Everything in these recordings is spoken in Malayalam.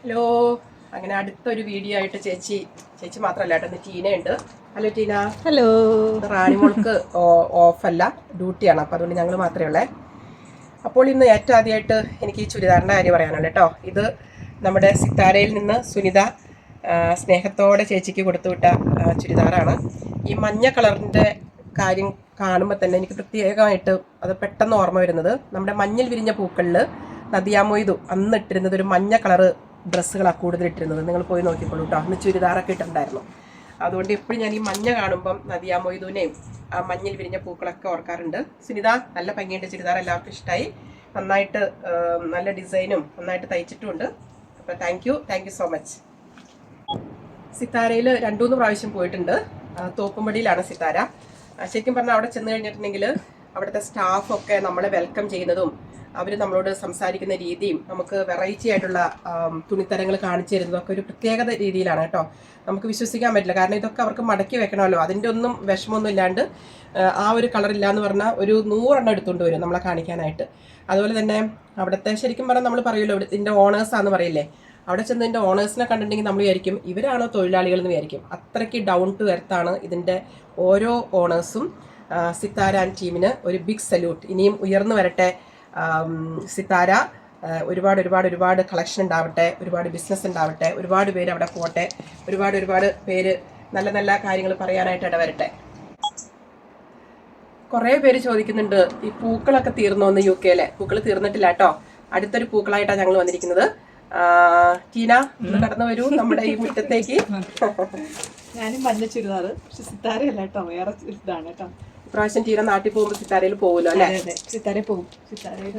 ഹലോ. അങ്ങനെ അടുത്തൊരു വീഡിയോ ആയിട്ട് ചേച്ചി മാത്രമല്ല കേട്ടോ, ടീനയുണ്ട്. ഹലോ ടീന. ഹലോ. റാണിമോൾക്ക് ഓഫല്ല, ഡ്യൂട്ടിയാണ്. അപ്പോൾ അതുകൊണ്ട് ഞങ്ങൾ മാത്രമേ ഉള്ളേ. അപ്പോൾ ഇന്ന് ഏറ്റവും ആദ്യമായിട്ട് എനിക്ക് ഈ ചുരിദാറിൻ്റെ കാര്യം പറയാനുള്ളൂ കേട്ടോ. ഇത് നമ്മുടെ സിത്താരയിൽ നിന്ന് സുനിത സ്നേഹത്തോടെ ചേച്ചിക്ക് കൊടുത്തുവിട്ട ചുരിദാറാണ്. ഈ മഞ്ഞ കളറിൻ്റെ കാര്യം കാണുമ്പോൾ തന്നെ എനിക്ക് പ്രത്യേകമായിട്ട് അത് പെട്ടെന്ന് ഓർമ്മ വരുന്നത്, നമ്മുടെ മഞ്ഞിൽ വിരിഞ്ഞ പൂക്കളിൽ നദിയ മൊയ്തു അന്ന് ഇട്ടിരുന്നത് ഒരു മഞ്ഞ കളറ് ഡ്രസ്സുകളാണ് കൂടുതൽ ഇട്ടിരുന്നത്. നിങ്ങൾ പോയി നോക്കിക്കോളൂ കേട്ടോ. അന്ന് ചുരിദാറൊക്കെ ഇട്ടിട്ടുണ്ടായിരുന്നു. അതുകൊണ്ട് എപ്പോഴും ഞാൻ ഈ മഞ്ഞ കാണുമ്പം നദിയ മൊയ്തുവിനെയും ആ മഞ്ഞിൽ വിരിഞ്ഞ പൂക്കളൊക്കെ ഓർക്കാറുണ്ട്. സുനിത നല്ല ഭംഗിയുടെ ചുരിദാർ എല്ലാവർക്കും ഇഷ്ടമായി. നന്നായിട്ട് നല്ല ഡിസൈനും നന്നായിട്ട് തയ്ച്ചിട്ടുമുണ്ട്. അപ്പോൾ താങ്ക് യു സോ മച്ച്. സിത്താരയിൽ 2-3 പ്രാവശ്യം പോയിട്ടുണ്ട്. തോപ്പുംപടിയിലാണ് സിത്താര. ശരിക്കും പറഞ്ഞാൽ അവിടെ ചെന്ന് കഴിഞ്ഞിട്ടുണ്ടെങ്കിൽ അവിടുത്തെ സ്റ്റാഫൊക്കെ നമ്മളെ വെൽക്കം ചെയ്യുന്നതും അവർ നമ്മളോട് സംസാരിക്കുന്ന രീതിയും നമുക്ക് വെറൈറ്റി ആയിട്ടുള്ള തുണിത്തരങ്ങൾ കാണിച്ചു തരുന്നതൊക്കെ ഒരു പ്രത്യേകത രീതിയിലാണ് കേട്ടോ. നമുക്ക് വിശ്വസിക്കാൻ പറ്റില്ല, കാരണം ഇതൊക്കെ അവർക്ക് മടക്കി വെക്കണമല്ലോ. അതിൻ്റെ ഒന്നും വിഷമമൊന്നും ഇല്ലാണ്ട് ആ ഒരു കളറില്ല എന്ന് പറഞ്ഞാൽ ഒരു 100 എണ്ണം എടുത്തുകൊണ്ട് വരും നമ്മളെ കാണിക്കാനായിട്ട്. അതുപോലെ തന്നെ അവിടുത്തെ ശരിക്കും പറഞ്ഞാൽ നമ്മൾ പറയുമല്ലോ, ഇതിൻ്റെ ഓണേഴ്സാന്ന് പറയില്ലേ, അവിടെ ചെന്ന് ഇതിൻ്റെ ഓണേഴ്സിനെ കണ്ടിട്ടുണ്ടെങ്കിൽ നമ്മൾ വിചാരിക്കും ഇവരാണോ തൊഴിലാളികൾ എന്ന് വിചാരിക്കും. അത്രയ്ക്ക് ഡൗൺ ടു എർത്താണ് ഇതിൻ്റെ ഓരോ ഓണേഴ്സും. സിത്താര ആൻഡ് ടീമിന് ഒരു ബിഗ് സല്യൂട്ട്. ഇനിയും ഉയർന്നു വരട്ടെ സിത്താര. ഒരുപാട് കളക്ഷൻ ഉണ്ടാവട്ടെ, ഒരുപാട് ബിസിനസ് ഉണ്ടാവട്ടെ, ഒരുപാട് പേര് അവിടെ പോട്ടെ, ഒരുപാട് പേര് നല്ല നല്ല കാര്യങ്ങൾ പറയാനായിട്ട് ഇടവരട്ടെ. കുറേ പേര് ചോദിക്കുന്നുണ്ട് ഈ പൂക്കളൊക്കെ തീർന്നോന്ന്. UK-ലെ പൂക്കൾ തീർന്നിട്ടില്ല കേട്ടോ. അടുത്തൊരു പൂക്കളായിട്ടാണ് ഞങ്ങൾ വന്നിരിക്കുന്നത്. ടീന കടന്നു വരൂ നമ്മുടെ ഈ മുറ്റത്തേക്ക്. ഞാനും മഞ്ഞ ചുരിദാർ, പക്ഷെ സിത്താരയല്ല കേട്ടോ, വേറെ ഇതാണ് കേട്ടോ. ഇപ്രാവശ്യം ടീന നാട്ടിൽ പോകുമ്പോൾ സിത്താരയിൽ പോകുമല്ലോ അല്ലേ? സിത്താര പോകും.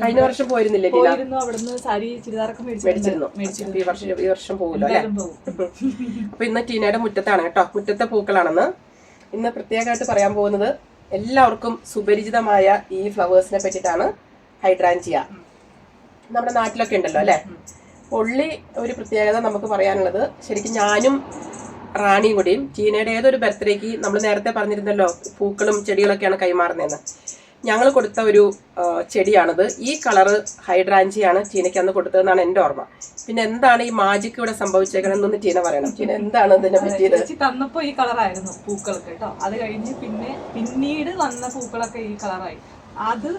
കഴിഞ്ഞ വർഷം പോയിരുന്നില്ലേ ടീന? അവിടുന്ന് സാരി ചുരിദാറൊക്കെ മേടിച്ചിരുന്നു. ഈ വർഷം പോകുമല്ലോ അല്ലേ? അപ്പൊ ഇന്ന് ടീനയുടെ മുറ്റത്താണ് കേട്ടോ. മുറ്റത്തെ പൂക്കളാണെന്ന്. ഇന്ന് പ്രത്യേകമായിട്ട് പറയാൻ പോകുന്നത് എല്ലാവർക്കും സുപരിചിതമായ ഈ ഫ്ലവേഴ്സിനെ പറ്റിയിട്ടാണ്. ഹൈഡ്രാഞ്ചിയ നമ്മുടെ നാട്ടിലൊക്കെ ഉണ്ടല്ലോ അല്ലേ? പൊള്ളി ഒരു പ്രത്യേകത നമുക്ക് പറയാനുള്ളത്, ശരിക്കും ഞാനും റാണിയും കൂടിയും ടീനയുടെ ഏതൊരു ബർത്ത്ഡേക്ക് നമ്മൾ നേരത്തെ പറഞ്ഞിരുന്നല്ലോ പൂക്കളും ചെടികളൊക്കെയാണ് കൈമാറുന്നതെന്ന്. ഞങ്ങൾ കൊടുത്ത ഒരു ചെടിയാണിത്. ഈ കളറ് ഹൈഡ്രാഞ്ചിയാണ് ടീനയ്ക്ക് അന്ന് കൊടുത്തതെന്നാണ് എൻ്റെ ഓർമ്മ. പിന്നെ എന്താണ് ഈ മാജിക്ക് ഇവിടെ സംഭവിച്ചേക്കണമെന്നൊന്ന് ടീന പറയണം. ടീന എന്താണ് ഇതിനെ പറ്റിയത്? തന്നപ്പോ ഈ കളറായിരുന്നു പൂക്കൾക്ക് കേട്ടോ. അത് കഴിഞ്ഞ് പിന്നീട് വന്ന പൂക്കളൊക്കെ ഈ കളറായി. അത്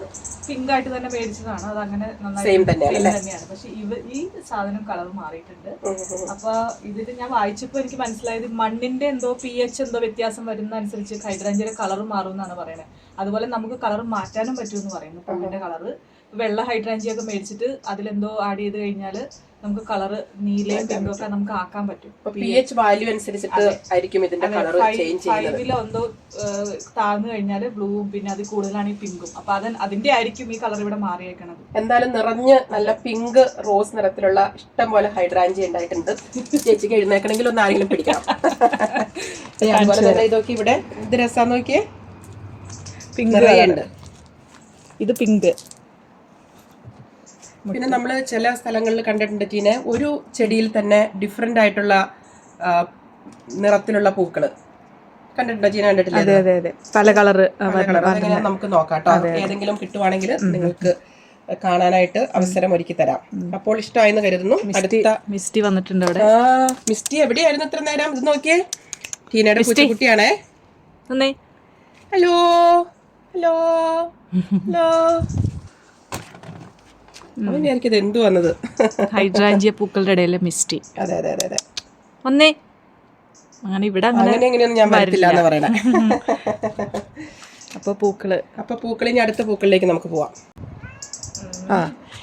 പിങ്ക് ആയിട്ട് തന്നെ മേടിച്ചതാണ്. അത് അങ്ങനെ തന്നെയാണ്. പക്ഷെ ഈ സാധനം കളർ മാറിയിട്ടുണ്ട്. അപ്പൊ ഇതിൽ ഞാൻ വായിച്ചപ്പോ എനിക്ക് മനസ്സിലായത് മണ്ണിന്റെ എന്തോ pH എന്തോ വ്യത്യാസം വരുന്ന അനുസരിച്ച് ഹൈഡ്രാഞ്ചിയുടെ കളർ മാറും എന്നാണ് പറയുന്നത്. അതുപോലെ നമുക്ക് കളർ മാറ്റാനും പറ്റുമെന്ന് പറയുന്നു. പൂവിന്റെ കളറ് വെള്ള ഹൈഡ്രാഞ്ചിയൊക്കെ മേടിച്ചിട്ട് അതിലെന്തോ ആഡ് ചെയ്ത് കഴിഞ്ഞാൽ നമുക്ക് കളറ് നീലയും പിങ്കും ഒക്കെ നമുക്ക് ആക്കാൻ പറ്റും. pH വാല്യൂ അനുസരിച്ചിട്ട് ആയിരിക്കും ഇതിന്റെ കളർ ചേഞ്ച് ചെയ്യുന്നത്. 5 എന്തോ താഴ്ന്നു കഴിഞ്ഞാൽ ബ്ലൂവും പിന്നെ അത് കൂടുതലാണ് ഈ പിങ്കും. അപ്പൊ അതിന്റെ ആയിരിക്കും ഈ കളർ ഇവിടെ മാറിയേക്കണത്. എന്തായാലും നിറഞ്ഞ് നല്ല പിങ്ക് റോസ് നിറത്തിലുള്ള ഇഷ്ടം പോലെ ഹൈഡ്രാഞ്ചി ഉണ്ടായിട്ടുണ്ട്. ചേച്ചിക്ക് എഴുന്നേക്കണമെങ്കിൽ ഒന്ന് ആരെങ്കിലും പിടിക്കണം. അതുപോലെ തന്നെ ഇതൊക്കെ ഇവിടെ ഇത് രസാന്ന് നോക്കിയേ, പിങ്ക് ഉണ്ട്. ഇത് പിങ്ക്. പിന്നെ നമ്മൾ ചില സ്ഥലങ്ങളിൽ കണ്ടിട്ടുണ്ട് ടീനെ, ഒരു ചെടിയിൽ തന്നെ ഡിഫറെന്റ് ആയിട്ടുള്ള നിറത്തിലുള്ള പൂക്കള് കണ്ടിട്ടുണ്ടോ? ടീന കണ്ടിട്ടില്ല? പല കളറ് നമുക്ക് നോക്കാം കേട്ടോ. ഏതെങ്കിലും കിട്ടുവാണെങ്കിൽ നിങ്ങൾക്ക് കാണാനായിട്ട് അവസരം ഒരുക്കി തരാം. അപ്പോൾ ഇഷ്ടമായെന്ന് കരുതുന്നു. അടുത്ത മിസ്റ്റി വന്നിട്ടുണ്ട് അവിടെ. മിസ്റ്റി എവിടെയായിരുന്നു ഇത്ര നേരം? ഇത് നോക്കിയേ, ടീനയുടെ കുട്ടിയാണേ. Hello hello hello. ഇത് എന്തു വന്നത്? ഹൈഡ്രാഞ്ചിയ പൂക്കളുടെ ഇടയിലെ മിസ്റ്റി. അതെ. ഒന്നേ അങ്ങനെ ഇവിടെ എങ്ങനെയൊന്നും ഞാൻ വരത്തില്ല എന്ന് പറയണേ. അപ്പൊ പൂക്കള് ഇനി അടുത്ത പൂക്കളിലേക്ക് നമുക്ക് പോവാം.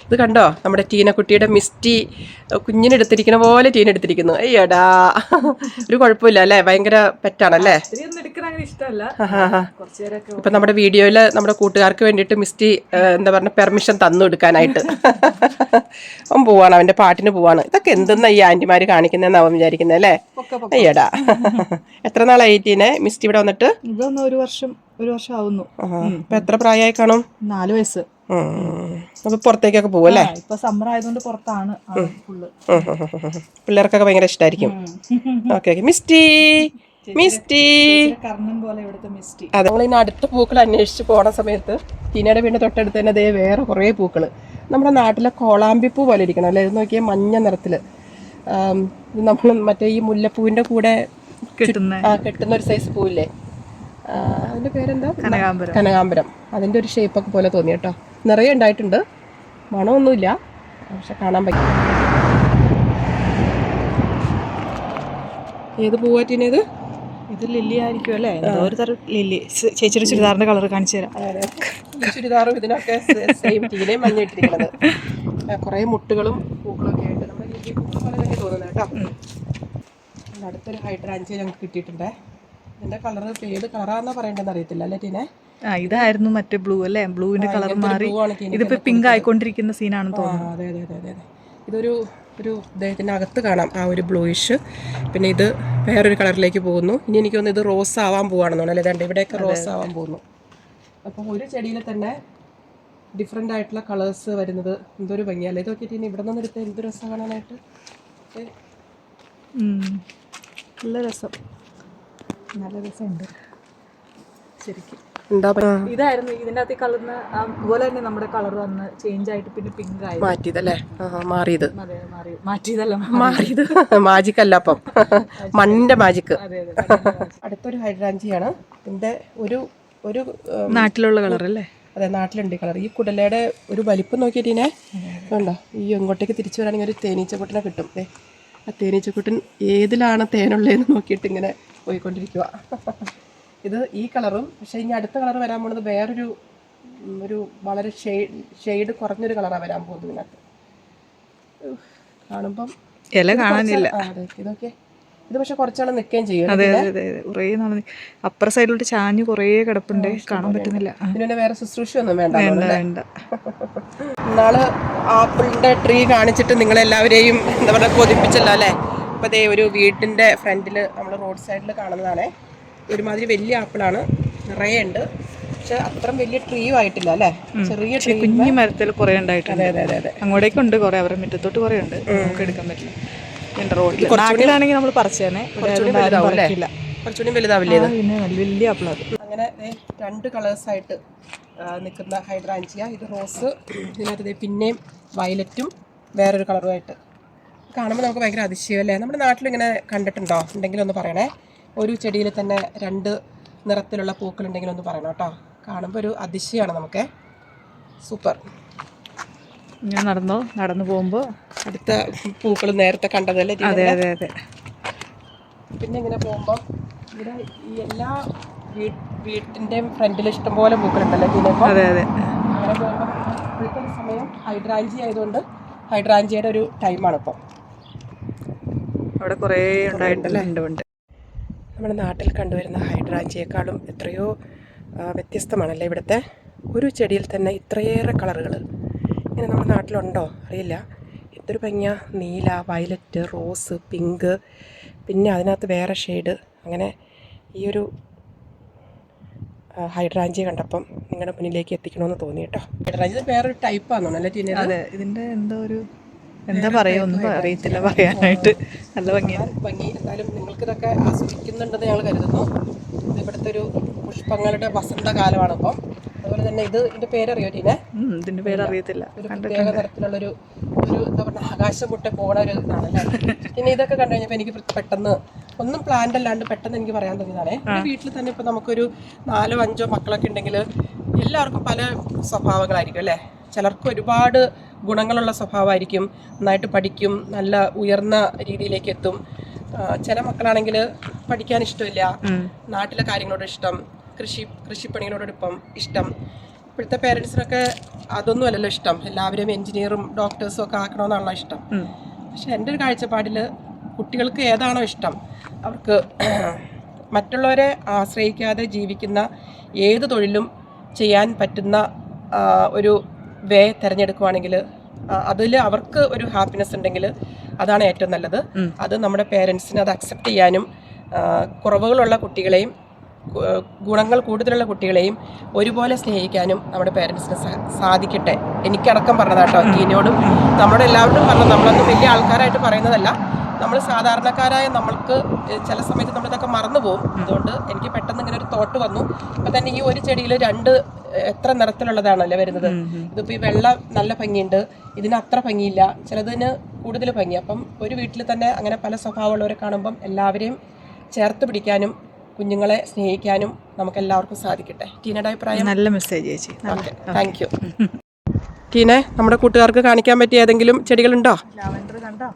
ഇത് കണ്ടോ, നമ്മുടെ ടീനക്കുട്ടിയുടെ മിസ്റ്റി കുഞ്ഞിനെടുത്തിരിക്കുന്ന പോലെ ടീന എടുത്തിരിക്കുന്നു. അയ്യടാ, ഒരു കുഴപ്പമില്ല അല്ലേ? ഭയങ്കര പെറ്റാണല്ലേ? ഇപ്പൊ നമ്മുടെ വീഡിയോയില് നമ്മുടെ കൂട്ടുകാർക്ക് വേണ്ടിയിട്ട് മിസ്റ്റി എന്താ പറഞ്ഞ പെർമിഷൻ തന്നു എടുക്കാനായിട്ട്. അവൻ പോവാണ്, അവന്റെ പാട്ടിന് പോവാണ്. ഇതൊക്കെ എന്തെന്നാ ഈ ആന്റിമാര് കാണിക്കുന്നതെന്ന് അവൻ വിചാരിക്കുന്നത് അല്ലേ? അയ്യടാ, എത്ര നാളായി ടീനെ മിസ്റ്റി ഇവിടെ വന്നിട്ട്? ഒരു വർഷം ആവുന്നു. ഇപ്പൊ എത്ര പ്രായമായി കാണും? 4 വയസ്സ്. അപ്പൊ പുറത്തേക്കൊക്കെ പോകും അല്ലേ? ഇപ്പൊ സമ്മർ ആയതുകൊണ്ട് പുറത്താണ്. പിള്ളേർക്കൊക്കെ ഭയങ്കര ഇഷ്ടമായിരിക്കും. ഓക്കെ, മിസ്റ്റി കർണൻ പോലെ ഇവിടുത്തെ മിസ്റ്റി. അതെ, നമ്മൾ ഇനി അടുത്ത പൂക്കൾ അന്വേഷിച്ച് പോണ സമയത്ത് ടീനയുടെ വീടിന്റെ തൊട്ടടുത്ത് തന്നെ അതേ വേറെ കുറേ പൂക്കള് നമ്മുടെ നാട്ടിലെ കോളാമ്പിപ്പൂ പോലെ ഇരിക്കണം അല്ലേ? ഇത് നോക്കിയാൽ മഞ്ഞ നിറത്തില് നമ്മൾ മറ്റേ ഈ മുല്ലപ്പൂവിൻ്റെ കൂടെ കിട്ടുന്ന കെട്ടുന്ന ഒരു സൈസ് പൂവില്ലേ, അതിൻ്റെ പേരെന്താ, കനകാംബരം. കനകാംബരം. അതിൻ്റെ ഒരു ഷേപ്പൊക്കെ പോലെ തോന്നി കേട്ടോ. നിറയെ ഉണ്ടായിട്ടുണ്ട്, മണമൊന്നുമില്ല, പക്ഷെ കാണാൻ പറ്റും. ഏത് പൂവാറ്റിനേത്? ഇത് ലില്ലി ആയിരിക്കും അല്ലേ, ഒരു തരം ലില്ലി. ചേച്ചിയുടെ ചുരിദാറിന്റെ കളർ കാണിച്ചു തരാം. ചുരിദാറും ഇതിനൊക്കെ സെയിം ടീലേ മഞ്ഞ ഇട്ടിരിക്കുന്നത്. കുറേ മുട്ടുകളും പൂക്കളൊക്കെ ആയിട്ട് നമ്മുടെ ലില്ലി പൂക്കൾ പോലെ തന്നെ തോന്നുന്നത് കേട്ടോ. അടുത്തൊരു ഹൈഡ്രാഞ്ചിയ ഞങ്ങൾക്ക് കിട്ടിയിട്ടുണ്ട്. ഇതിന്റെ കളർ ഏത് കളറാണെന്നാ പറയേണ്ടതെന്ന് അറിയത്തില്ല അല്ലേ ടീനെ? ഇതായിരുന്നു മറ്റേ ബ്ലൂ അല്ലേ, ബ്ലൂവിന്റെ കളർ മാറി ഇതിപ്പോ പിങ്ക് ആയിക്കൊണ്ടിരിക്കുന്ന സീനാണെന്ന് തോന്നുന്നു. അതെ അതെ അതെ അതെ. ഇതൊരു ഇദ്ദേഹത്തിൻ്റെ അകത്ത് കാണാം ആ ഒരു ബ്ലൂയിഷ്. പിന്നെ ഇത് വേറൊരു കളറിലേക്ക് പോകുന്നു. ഇനി എനിക്ക് തോന്നുന്നു ഇത് റോസ് ആവാൻ പോവാണെന്ന് തോന്നുന്നു അല്ലേ? ഇവിടെയൊക്കെ റോസ് ആവാൻ പോകുന്നു. അപ്പം ഒരു ചെടിയിൽ തന്നെ ഡിഫറെൻ്റ് ആയിട്ടുള്ള കളേഴ്സ് വരുന്നത് എന്തൊരു ഭംഗിയല്ലേ. ഇത് നോക്കിയിട്ട് ഇനി ഇവിടെ നിന്ന് എടുത്ത് എന്ത് രസം കാണാനായിട്ട്. നല്ല രസം, നല്ല രസമുണ്ട് ശരിക്കും. എന്താ ഇതായിരുന്നു ഇതിൻ്റെ അകത്ത് കളറിന് അതുപോലെ തന്നെ നമ്മുടെ കളർ വന്ന് ചേഞ്ച് ആയിട്ട് പിന്നെ പിങ്ക് ആയി മാറ്റിയതല്ലേ? മാറിയത് മാറ്റിയതല്ല, മാറിയത് മാജിക്കല്ല, അപ്പം മണ്ണിന്റെ മാജിക്ക്. അടുത്തൊരു ഹൈഡ്രാഞ്ചിയാണ്. ഇതിന്റെ ഒരു നാട്ടിലുള്ള കളർ അല്ലേ? അതെ, നാട്ടിലുണ്ട് ഈ കളർ. ഈ കുടലയുടെ ഒരു വലിപ്പം നോക്കിയിട്ടേ ഉണ്ടോ, ഈ ഇങ്ങോട്ടേക്ക് തിരിച്ചു വരാണെങ്കിൽ ഒരു തേനീച്ചക്കുട്ടനെ കിട്ടും. ആ തേനീച്ചക്കുട്ടൻ ഏതിലാണ് തേനുള്ളതെന്ന് നോക്കിയിട്ട് ഇങ്ങനെ പോയിക്കൊണ്ടിരിക്കുക. ഇത് ഈ കളറും, പക്ഷെ ഇനി അടുത്ത കളർ വരാൻ പോകുന്നത് വേറൊരു വളരെ ഷെയ്ഡ് കുറഞ്ഞൊരു കളറാണ് വരാൻ പോകുന്നത് ഇതിനകത്ത്. കാണുമ്പം ഇല കാണാനില്ല. അതെ, ഇതൊക്കെ ഇത് പക്ഷെ കുറച്ചാൾ നിൽക്കുകയും ചെയ്യും. അതെ അതെ അതെ, കുറേ നാളെ അപ്പുറ സൈഡിലോട്ട് ചാഞ്ഞ് കുറേ കിടപ്പുണ്ട്, കാണാൻ പറ്റുന്നില്ല. ഇതിന് വേറെ ശുശ്രൂഷയൊന്നും വേണ്ട. നാള് ആപ്പിളിന്റെ ട്രീ കാണിച്ചിട്ട് നിങ്ങളെല്ലാവരെയും എന്താ പറയുക കൊതിപ്പിച്ചല്ലോ അല്ലേ? അപ്പോൾ അതേ ഒരു വീട്ടിൻ്റെ ഫ്രണ്ടിൽ നമ്മൾ റോഡ് സൈഡിൽ കാണുന്നതാണ്. ഒരുമാതിരി വലിയ ആപ്പിളാണ്, നിറയെ ഉണ്ട്. പക്ഷെ അത്രയും വലിയ ട്രീയും ആയിട്ടില്ല അല്ലേ? ചെറിയ ട്രീ, കുഞ്ഞു മരത്തിൽ കുറേ ഉണ്ടായിട്ടുണ്ട്. അതെ അതെ അതെ. അങ്ങോട്ടേക്കുണ്ട് കുറേ, അവരുടെ മുറ്റത്തോട്ട് കുറേ ഉണ്ട്, നമുക്ക് എടുക്കാൻ പറ്റില്ല. റോഡിൽ നാട്ടിലാണെങ്കിൽ നമ്മൾ പറിച്ചേനെ, കുറച്ചുകൂടി വലുതാവില്ലേ? കുറച്ചുകൂടി വലുതാവില്ലേ ഇത്? പിന്നെ വലിയ ആപ്പിളത്. അങ്ങനെ 2 കളേഴ്സായിട്ട് നിൽക്കുന്ന ഹൈഡ്രാഞ്ചിയ. ഇത് റോസ്, ഇതിനകത്ത് പിന്നെയും വയലറ്റും വേറൊരു കളറുമായിട്ട് കാണുമ്പോൾ നമുക്ക് ഭയങ്കര അതിശയം അല്ലേ? നമ്മുടെ നാട്ടിലിങ്ങനെ കണ്ടിട്ടുണ്ടോ? ഉണ്ടെങ്കിൽ ഒന്ന് പറയണേ. ഒരു ചെടിയിൽ തന്നെ 2 നിറത്തിലുള്ള പൂക്കളുണ്ടെങ്കിൽ ഒന്ന് പറയണം കേട്ടോ. കാണുമ്പോൾ ഒരു അതിശയമാണ് നമുക്ക്. സൂപ്പർ. ഞാൻ നടന്നു പോകുമ്പോൾ അടുത്ത പൂക്കൾ നേരത്തെ കണ്ടതല്ലേ? അതെ അതെ അതെ. പിന്നെ ഇങ്ങനെ പോകുമ്പോൾ ഇവിടെ ഈ എല്ലാ വീട്ടിൻ്റെയും ഫ്രണ്ടിൽ ഇഷ്ടംപോലെ പൂക്കളുണ്ടല്ലോ ഇതിനിപ്പോൾ. അതെ അതെ. അങ്ങനെ പോകുമ്പോൾ ഇപ്പോഴത്തെ സമയം ഹൈഡ്രാഞ്ചി ആയതുകൊണ്ട് ഹൈഡ്രാഞ്ചിയുടെ ഒരു ടൈമാണ് ഇപ്പം. അവിടെ കുറേ ഉണ്ടായിട്ടുണ്ട്. നമ്മുടെ നാട്ടിൽ കണ്ടുവരുന്ന ഹൈഡ്രാഞ്ചിയേക്കാളും എത്രയോ വ്യത്യസ്തമാണല്ലേ ഇവിടുത്തെ. ഒരു ചെടിയിൽ തന്നെ ഇത്രയേറെ കളറുകൾ ഇങ്ങനെ നമ്മുടെ നാട്ടിലുണ്ടോ അറിയില്ല. ഇതൊരു ഭംഗിയ, നീല, വയലറ്റ്, റോസ്, പിങ്ക്, പിന്നെ അതിനകത്ത് വേറെ ഷെയ്ഡ്. അങ്ങനെ ഈ ഒരു ഹൈഡ്രാഞ്ചിയ കണ്ടപ്പം നിങ്ങളുടെ മുന്നിലേക്ക് എത്തിക്കണമെന്ന് തോന്നി കേട്ടോ. ഹൈഡ്രാഞ്ചി വേറൊരു ടൈപ്പാണെന്നോ അല്ലേ ടീന? അതെ, ഇതിൻ്റെ എന്താ പറയുക, ഒന്നും അറിയത്തില്ല പറയാനായിട്ട്. നല്ല ഭംഗി. എന്തായാലും നിങ്ങൾക്കിതൊക്കെ ആസ്വദിക്കുന്നുണ്ടെന്ന് ഞങ്ങൾ കരുതുന്നു. ഇത് ഇവിടുത്തെ ഒരു പുഷ്പങ്ങളുടെ വസന്തകാലമാണ് ഇപ്പം. അതുപോലെ തന്നെ ഇതിൻ്റെ പേരറിയോ ടീനെ? ഇതിൻ്റെ പേരറിയത്തില്ല. ഒരു പ്രത്യേക തരത്തിലുള്ളൊരു എന്താ പറയുക, ആകാശമുട്ട പോണ ഒരു ഇതാണല്ലേ. പിന്നെ ഇതൊക്കെ കണ്ടു കഴിഞ്ഞപ്പോൾ എനിക്ക് പെട്ടെന്ന് ഒന്നും പ്ലാന്റ് അല്ലാണ്ട് പെട്ടെന്ന് എനിക്ക് പറയാൻ തോന്നിയതാണേ. വീട്ടിൽ തന്നെ ഇപ്പം നമുക്കൊരു 4-5 മക്കളൊക്കെ ഉണ്ടെങ്കിൽ എല്ലാവർക്കും പല സ്വഭാവങ്ങളായിരിക്കും അല്ലേ? ചിലർക്ക് ഒരുപാട് ഗുണങ്ങളുള്ള സ്വഭാവമായിരിക്കും, നന്നായിട്ട് പഠിക്കും, നല്ല ഉയർന്ന രീതിയിലേക്ക് എത്തും. ചില മക്കളാണെങ്കിൽ പഠിക്കാൻ ഇഷ്ടമില്ല, നാട്ടിലെ കാര്യങ്ങളോട് ഇഷ്ടം, കൃഷിപ്പണികളോടൊപ്പം ഇഷ്ടം. ഇപ്പോഴത്തെ പേരൻസിനൊക്കെ അതൊന്നും അല്ലല്ലോ ഇഷ്ടം, എല്ലാവരും എൻജിനീയറും ഡോക്ടേഴ്സും ഒക്കെ ആക്കണമെന്നാണല്ലോ ഇഷ്ടം. പക്ഷെ എൻ്റെ ഒരു കാഴ്ചപ്പാടിൽ കുട്ടികൾക്ക് ഏതാണോ ഇഷ്ടം, അവർക്ക് മറ്റുള്ളവരെ ആശ്രയിക്കാതെ ജീവിക്കുന്ന ഏത് തൊഴിലും ചെയ്യാൻ പറ്റുന്ന ഒരു വേ തിരഞ്ഞെടുക്കുവാണെങ്കിൽ അതിൽ അവർക്ക് ഒരു ഹാപ്പിനെസ് ഉണ്ടെങ്കിൽ അതാണ് ഏറ്റവും നല്ലത്. അത് നമ്മുടെ പേരൻസിന് അത് അക്സെപ്റ്റ് ചെയ്യാനും കുറവുകളുള്ള കുട്ടികളെയും ഗുണങ്ങൾ കൂടുതലുള്ള കുട്ടികളെയും ഒരുപോലെ സ്നേഹിക്കാനും നമ്മുടെ പേരൻസിന് സാധിക്കട്ടെ. എനിക്കടക്കം പറഞ്ഞതാട്ടോ, ടീനോടും നമ്മളോട് എല്ലാവരോടും പറഞ്ഞു. നമ്മളൊന്നും വലിയ ആൾക്കാരായിട്ട് പറയുന്നതല്ല, നമ്മൾ സാധാരണക്കാരായ നമ്മൾക്ക് ചില സമയത്ത് നമ്മളിതൊക്കെ മറന്നു പോകും. അതുകൊണ്ട് എനിക്ക് പെട്ടെന്ന് ഇങ്ങനെ ഒരു തോട്ട് വന്നു. ഇപ്പം തന്നെ ഈ ഒരു ചെടിയിൽ 2 എത്ര നിറത്തിലുള്ളതാണല്ലേ വരുന്നത്. ഇതിപ്പോൾ ഈ വെള്ള നല്ല ഭംഗിയുണ്ട്, ഇതിന് അത്ര ഭംഗിയില്ല, ചിലതിന് കൂടുതൽ ഭംഗി. അപ്പം ഒരു വീട്ടിൽ തന്നെ അങ്ങനെ പല സ്വഭാവമുള്ളവരെ കാണുമ്പം എല്ലാവരെയും ചേർത്ത് പിടിക്കാനും കുഞ്ഞുങ്ങളെ സ്നേഹിക്കാനും നമുക്ക് എല്ലാവർക്കും സാധിക്കട്ടെ. ടീനയുടെ അഭിപ്രായം? നല്ല മെസ്സേജ് ചേച്ചി. Okay, thank you. ടീനെ, നമ്മുടെ കൂട്ടുകാർക്ക് കാണിക്കാൻ പറ്റിയ ഏതെങ്കിലും ചെടികളുണ്ടോ? ലാവൻഡർ കണ്ടോ?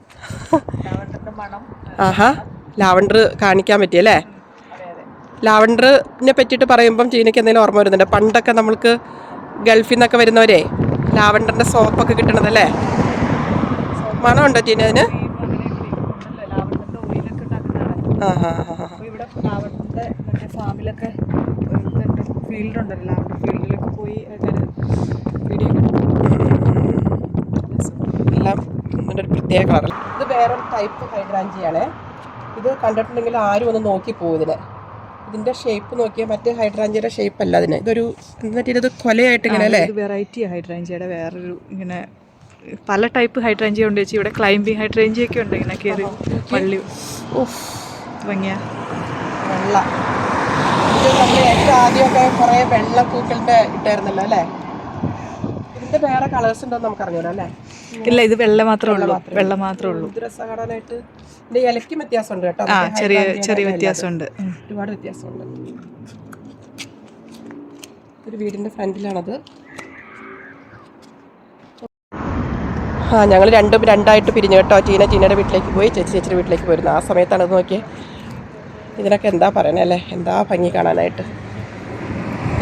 ലാവൻഡറിന്റെ മണം. ആഹാ, ലാവൻഡർ കാണിക്കാൻ പറ്റിയല്ലേ? ലാവൻഡറിനെ പറ്റിയിട്ട് പറയുമ്പം ടീനയ്ക്ക് എന്തെങ്കിലും ഓർമ്മ വരുന്നുണ്ട്? പണ്ടൊക്കെ നമ്മൾക്ക് ഗൾഫിൽ നിന്നൊക്കെ വരുന്നവരെ ലാവൻഡറിന്റെ സോപ്പൊക്കെ കിട്ടണതല്ലേ? മണമുണ്ടോ ടീന അതിന്? ആ ഹാ ഹാ. ഇവിടെ ലാവൻഡറിന്റെ ഫാമിലൊക്കെ ഫീൽഡ് ഉണ്ടല്ലോ, ലാവൻഡർ ഫീൽഡിലൊക്കെ പോയി വീഡിയോ എല്ലാം ഇതിൻ്റെ ഒരു പ്രത്യേക കളർ. ഇത് വേറൊരു ടൈപ്പ് ഹൈഡ്രാഞ്ചിയാണ്. ഇത് കണ്ടിട്ടുണ്ടെങ്കിൽ ആരും ഒന്ന് നോക്കി പോകും ഇതിനെ. ഇതിൻ്റെ ഷേപ്പ് നോക്കിയാൽ മറ്റേ ഹൈഡ്രാഞ്ചിയുടെ ഷേപ്പ് അല്ല അതിന്. ഇതൊരു ഇത് കൊലയായിട്ട് ഇങ്ങനെ അല്ലേ? വെറൈറ്റി ഹൈഡ്രാഞ്ചിയുടെ വേറൊരു ഇങ്ങനെ പല ടൈപ്പ് ഹൈഡ്രാഞ്ചിയ ഉണ്ട് ചേച്ചി. ഇവിടെ ക്ലൈംബിങ് ഹൈഡ്രാഞ്ചിയൊക്കെ ഉണ്ട്, ഇങ്ങനെ കയറി പള്ളി ഭംഗിയ വെള്ള. ഇത് നമ്മൾ ഏറ്റവും ആദ്യമൊക്കെ കുറേ വെള്ള പൂക്കളുടെ ഇട്ടായിരുന്നല്ലോ അല്ലേ? ഇതിൻ്റെ വേറെ കളേഴ്സ് ഉണ്ടോയെന്ന് നമുക്ക് അറിഞ്ഞൂടാ അല്ലേ? ഇല്ല, ഇത് വെള്ള മാത്രമേ ഉള്ളൂ. വെള്ള മാത്രമേ ഉള്ളൂ. ഇത് രസം കാണാനായിട്ട്. ഇതിൻ്റെ ഇലയ്ക്കും വ്യത്യാസമുണ്ട് കേട്ടോ. ചെറിയ വ്യത്യാസമുണ്ട്, ഒരുപാട് വ്യത്യാസമുണ്ട്. ഒരു വീടിൻ്റെ ഫ്രണ്ടിലാണത്. ഞങ്ങൾ രണ്ടായിട്ട് പിരിഞ്ഞു കേട്ടോ. ടീനയുടെ വീട്ടിലേക്ക് പോയി, ചേച്ചിയുടെ വീട്ടിലേക്ക് പോയിരുന്നു. ആ സമയത്താണ് ഇത് നോക്കിയേ. ഇതിനൊക്കെ എന്താ പറയണേ അല്ലേ? എന്താ ഭംഗി കാണാനായിട്ട്.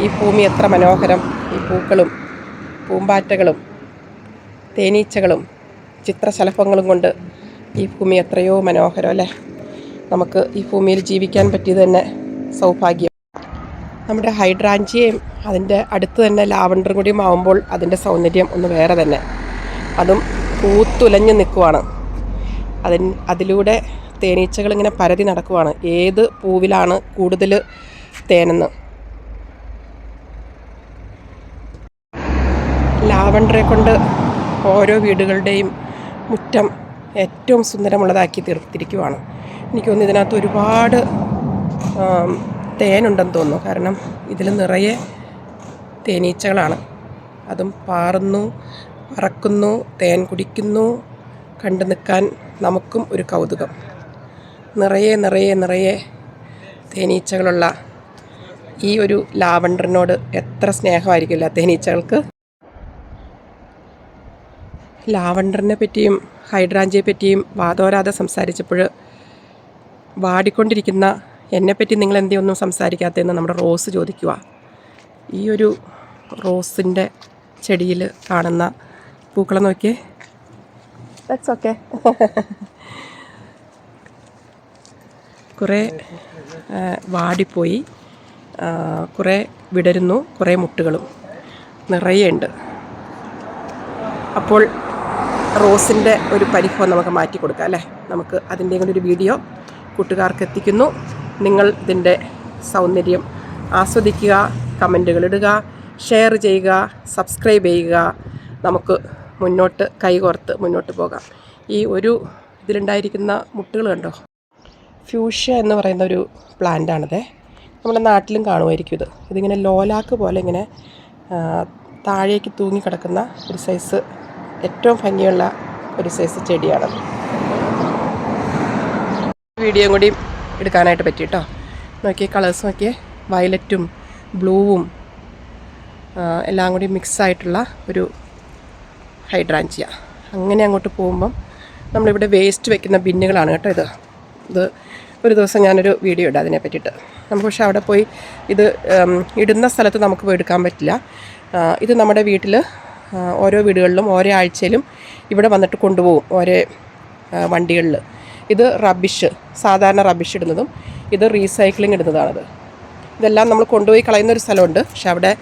ഈ ഭൂമി എത്ര മനോഹരം. ഈ പൂക്കളും പൂമ്പാറ്റകളും തേനീച്ചകളും ചിത്രശലഭങ്ങളും കൊണ്ട് ഈ ഭൂമി എത്രയോ മനോഹരം അല്ലേ? നമുക്ക് ഈ ഭൂമിയിൽ ജീവിക്കാൻ പറ്റിയത് തന്നെ സൗഭാഗ്യം. നമ്മുടെ ഹൈഡ്രാഞ്ചിയയും അതിൻ്റെ അടുത്ത് തന്നെ ലാവൻഡറും കൂടിയും ആവുമ്പോൾ അതിൻ്റെ സൗന്ദര്യം ഒന്ന് വേറെ തന്നെ. അതും പൂത്തുലഞ്ഞ് നിൽക്കുവാണ്. അതിലൂടെ തേനീച്ചകൾ ഇങ്ങനെ പരതി നടക്കുവാണ്. ഏത് പൂവിലാണ് കൂടുതൽ തേനെന്ന്. ലാവൻഡറെ കൊണ്ട് ഓരോ വീടുകളുടെയും മുറ്റം ഏറ്റവും സുന്ദരമുള്ളതാക്കി തീർത്തിരിക്കുവാണ്. എനിക്ക് തോന്നുന്നു ഇതിനകത്ത് ഒരുപാട് തേനുണ്ടെന്ന് തോന്നുന്നു. കാരണം ഇതിൽ നിറയെ തേനീച്ചകളാണ്. അതും പാറുന്നു, പറക്കുന്നു, തേൻ കുടിക്കുന്നു. കണ്ടു നിൽക്കാൻ നമുക്കും ഒരു കൗതുകം. നിറയെ തേനീച്ചകളുള്ള ഈ ഒരു ലാവൻഡറിനോട് എത്ര സ്നേഹമായിരിക്കില്ല തേനീച്ചകൾക്ക്. ലാവൻഡറിനെ പറ്റിയും ഹൈഡ്രാഞ്ചിയെ പറ്റിയും വാതോരാതെ സംസാരിച്ചപ്പോൾ വാടിക്കൊണ്ടിരിക്കുന്ന എന്നെപ്പറ്റി നിങ്ങൾ എന്തെയൊന്നും സംസാരിക്കാത്തതെന്ന് നമ്മുടെ റോസ് ചോദിക്കുക. ഈ ഒരു റോസിൻ്റെ ചെടിയിൽ കാണുന്ന പൂക്കളെ നോക്കിയേ. That's okay. കുറേ വാടിപ്പോയി, കുറേ വിടരുന്നു, കുറേ മുട്ടുകളും നിറയെ ഉണ്ട്. അപ്പോൾ റോസിൻ്റെ ഒരു പരിഭവം നമുക്ക് മാറ്റി കൊടുക്കാം അല്ലേ? നമുക്ക് അതിൻ്റെ കൂടി ഒരു വീഡിയോ കൂട്ടുകാർക്ക് എത്തിക്കുന്നു. നിങ്ങൾ ഇതിൻ്റെ സൗന്ദര്യം ആസ്വദിക്കുക, കമൻറ്റുകൾ ഇടുക, ഷെയർ ചെയ്യുക, സബ്സ്ക്രൈബ് ചെയ്യുക. നമുക്ക് മുന്നോട്ട് കൈകോർത്ത് മുന്നോട്ട് പോകാം. ഈ ഒരു ഇതിലുണ്ടായിരിക്കുന്ന മുട്ടുകൾ കണ്ടോ? ഫ്യൂഷ്യ എന്ന് പറയുന്ന ഒരു പ്ലാന്റാണിത്. നമ്മുടെ നാട്ടിലും കാണുമായിരിക്കും ഇത്. ഇതിങ്ങനെ ലോലാക്ക് പോലെ ഇങ്ങനെ താഴേക്ക് തൂങ്ങിക്കിടക്കുന്ന ഒരു സൈസ് ഏറ്റവും ഭംഗിയുള്ള ഒരു സൈസ് ചെടിയാണത്. വീഡിയോ കൂടി എടുക്കാനായിട്ട് പറ്റി കേട്ടോ. നോക്കിയേ, കളേഴ്സ് നോക്കിയേ. വയലറ്റും ബ്ലൂവും എല്ലാം കൂടി മിക്സായിട്ടുള്ള ഒരു ഹൈഡ്രാഞ്ചിയ. അങ്ങനെ അങ്ങോട്ട് പോകുമ്പം നമ്മളിവിടെ വേസ്റ്റ് വെക്കുന്ന ബിന്നുകളാണ് കേട്ടോ ഇത് ഒരു ദിവസം ഞാനൊരു വീഡിയോ ഇടാം അതിനെ പറ്റിയിട്ട്. നമുക്ക് പക്ഷേ അവിടെ പോയി ഇത് ഇടുന്ന സ്ഥലത്ത് നമുക്ക് പോയി എടുക്കാൻ പറ്റില്ല. ഇത് നമ്മുടെ വീട്ടിൽ ഓരോ വീടുകളിലും ഓരോ ആഴ്ചയിലും ഇവിടെ വന്നിട്ട് കൊണ്ടുപോകും ഓരോ വണ്ടികളിൽ. ഇത് റബ്ബിഷ്, സാധാരണ റബ്ബിഷ് ഇടുന്നതും ഇത് റീസൈക്ലിംഗ് ഇടുന്നതാണത്. ഇതെല്ലാം നമ്മൾ കൊണ്ടുപോയി കളയുന്നൊരു സ്ഥലമുണ്ട്. പക്ഷെ അവിടെ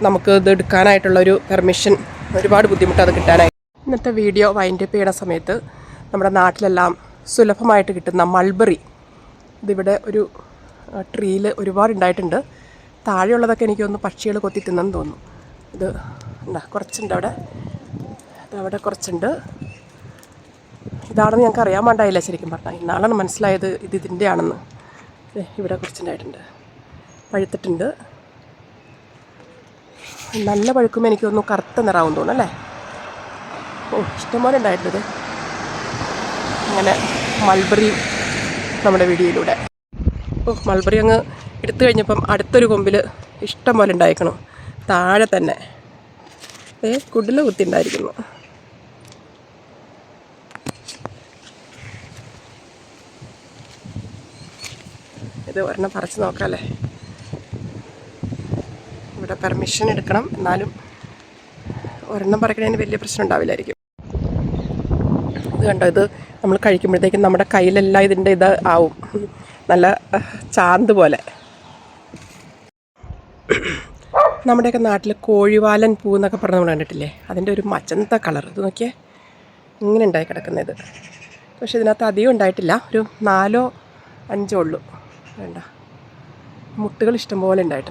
നമുക്ക് ഇത് എടുക്കാനായിട്ടുള്ളൊരു പെർമിഷൻ ഒരുപാട് ബുദ്ധിമുട്ട് അത് കിട്ടാനായി. ഇന്നത്തെ വീഡിയോ വൈൻഡപ്പ് ചെയ്യുന്ന സമയത്ത് നമ്മുടെ നാട്ടിലെല്ലാം സുലഭമായിട്ട് കിട്ടുന്ന മൾബറി ഇതിവിടെ ഒരു ട്രീയിൽ ഒരുപാട് ഉണ്ടായിട്ടുണ്ട്. താഴെയുള്ളതൊക്കെ എനിക്കൊന്ന് പക്ഷികൾ കൊത്തി തിന്നെന്ന് തോന്നുന്നു. ഇത് എന്താ കുറച്ചുണ്ട് അവിടെ കുറച്ചുണ്ട്. ഇതാണെന്ന് ഞങ്ങൾക്ക് അറിയാൻ വേണ്ടായില്ല ശരിക്കും പറഞ്ഞാൽ. ഇന്നാളാണ് മനസ്സിലായത് ഇതിൻ്റെ ആണെന്ന്. ഇവിടെ കുറച്ചുണ്ടായിട്ടുണ്ട്, പഴുത്തിട്ടുണ്ട്. നല്ല പഴുക്കുമ്പോൾ എനിക്കൊന്നും കറുത്ത നിറാവും തോന്നുന്നു അല്ലേ. ഓ, ഇഷ്ടംപോലെ ഉണ്ടായിട്ടുണ്ട്. അങ്ങനെ മൾബറി നമ്മുടെ വീഡിയോയിലൂടെ. ഓ, മൾബറി അങ്ങ് എടുത്തു കഴിഞ്ഞപ്പം അടുത്തൊരു കൊമ്പിൽ ഇഷ്ടം പോലെ ഉണ്ടായിരിക്കണം. താഴെ തന്നെ കുടില കുത്തി ഉണ്ടായിരിക്കുന്നു. ഇത് ഒരെണ്ണം പറിച്ച് നോക്കാമല്ലേ. ഇവിടെ പെർമിഷൻ എടുക്കണം, എന്നാലും ഒരെണ്ണം പറിക്കണതിന് വലിയ പ്രശ്നം ഉണ്ടാവില്ലായിരിക്കും. ഇത് കണ്ടോ, ഇത് നമ്മൾ കഴിക്കുമ്പോഴത്തേക്കും നമ്മുടെ കയ്യിലെല്ലാം ഇതിൻ്റെ ഇത് ആവും, നല്ല ചാന്ത് പോലെ. നമ്മുടെയൊക്കെ നാട്ടിൽ കോഴിവാലൻ പൂ എന്നൊക്കെ പറഞ്ഞ് നമ്മൾ കണ്ടിട്ടില്ലേ, അതിൻ്റെ ഒരു മജന്ത കളർ. ഇത് നോക്കിയേ, ഇങ്ങനെ ഉണ്ടായി കിടക്കുന്നത്. പക്ഷേ ഇതിനകത്ത് അധികം ഉണ്ടായിട്ടില്ല, ഒരു 4-5 ഉള്ളൂ. വേണ്ട, മുട്ടുകൾ ഇഷ്ടംപോലെ ഉണ്ടായിട്ടുണ്ട്.